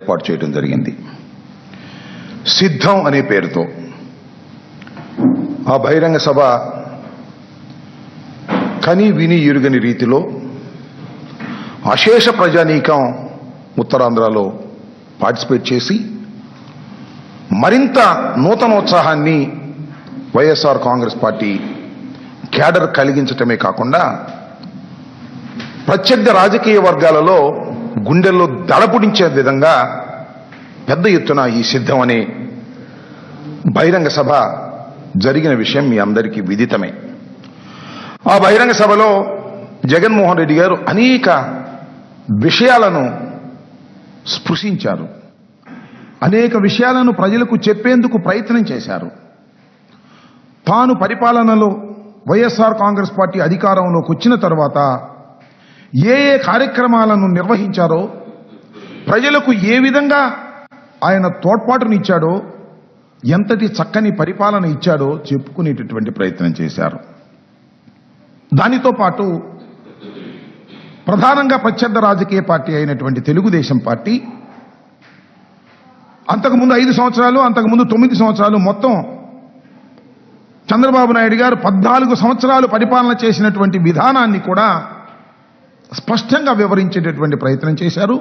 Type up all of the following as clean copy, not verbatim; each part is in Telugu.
ఏర్పాటు చేయడం జరిగింది. సిద్ధం అనే పేరుతో ఆ బహిరంగ సభ కని విని ఎరుగని రీతిలో అశేష ప్రజానీకం ఉత్తరాంధ్రలో పార్టిసిపేట్ చేసి మరింత నూతనోత్సాహాన్ని వైఎస్ఆర్ కాంగ్రెస్ పార్టీ క్యాడర్ కలిగించటమే కాకుండా ప్రత్యర్థి రాజకీయ వర్గాలలో గుండెల్లో దడపుడించే విధంగా పెద్ద ఎత్తున ఈ సిద్ధం అనే బహిరంగ సభ జరిగిన విషయం మీ అందరికీ విదితమే. ఆ బహిరంగ సభలో జగన్మోహన్ రెడ్డి గారు అనేక విషయాలను స్పృశించారు, అనేక విషయాలను ప్రజలకు చెప్పేందుకు ప్రయత్నం చేశారు. తాను పరిపాలనలో వైఎస్ఆర్ కాంగ్రెస్ పార్టీ అధికారంలోకి వచ్చిన తర్వాత ఏ ఏ కార్యక్రమాలను నిర్వహించారో, ప్రజలకు ఏ విధంగా ఆయన తోడ్పాటునిచ్చాడో, ఎంతటి చక్కని పరిపాలన ఇచ్చాడో చెప్పుకునేటటువంటి ప్రయత్నం చేశారు. దానితో పాటు ప్రధానంగా ప్రత్యర్థ రాజకీయ పార్టీ అయినటువంటి తెలుగుదేశం పార్టీ అంతకుముందు 5 సంవత్సరాలు, అంతకుముందు 9 సంవత్సరాలు, మొత్తం చంద్రబాబు నాయుడు గారు 14 సంవత్సరాలు పరిపాలన చేసినటువంటి విధానాన్ని కూడా స్పష్టంగా వివరించేటటువంటి ప్రయత్నం చేశారు.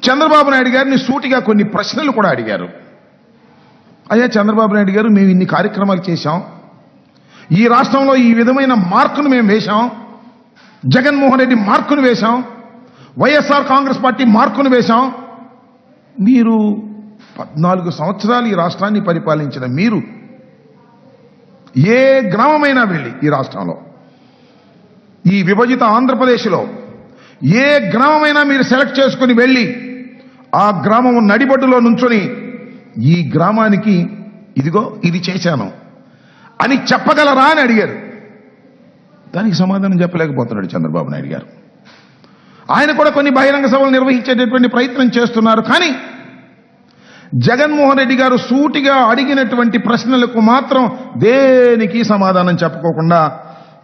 చంద్రబాబు నాయుడు గారిని సూటిగా కొన్ని ప్రశ్నలు కూడా అడిగారు. అయ్యా చంద్రబాబు నాయుడు గారు, మేము ఇన్ని కార్యక్రమాలు చేశాం, ఈ రాష్ట్రంలో ఈ విధమైన మార్కును మేము వేశాం, జగన్మోహన్ రెడ్డి మార్కును వేశాం, వైఎస్ఆర్ కాంగ్రెస్ పార్టీ మార్కును వేశాం, మీరు 14 సంవత్సరాలు ఈ రాష్ట్రాన్ని పరిపాలించిన మీరు ఏ గ్రామమైనా వెళ్ళి ఈ రాష్ట్రంలో, ఈ విభజిత ఆంధ్రప్రదేశ్లో ఏ గ్రామమైనా మీరు సెలెక్ట్ చేసుకుని వెళ్ళి ఆ గ్రామం నడిబొడ్డులో నుంచొని ఈ గ్రామానికి ఇదిగో ఇది చేశాను అని చెప్పగలరా అని అడిగారు. దానికి సమాధానం చెప్పలేకపోతున్నాడు చంద్రబాబు నాయుడు గారు. ఆయన కూడా కొన్ని బహిరంగ సభలు నిర్వహించేటటువంటి ప్రయత్నం చేస్తున్నారు. కానీ జగన్మోహన్ రెడ్డి గారు సూటిగా అడిగినటువంటి ప్రశ్నలకు మాత్రం దేనికి సమాధానం చెప్పుకోకుండా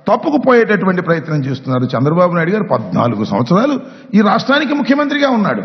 తప్పుకుపోయేటటువంటి ప్రయత్నం చేస్తున్నారు. చంద్రబాబు నాయుడు గారు 14 సంవత్సరాలు ఈ రాష్ట్రానికి ముఖ్యమంత్రిగా ఉన్నాడు.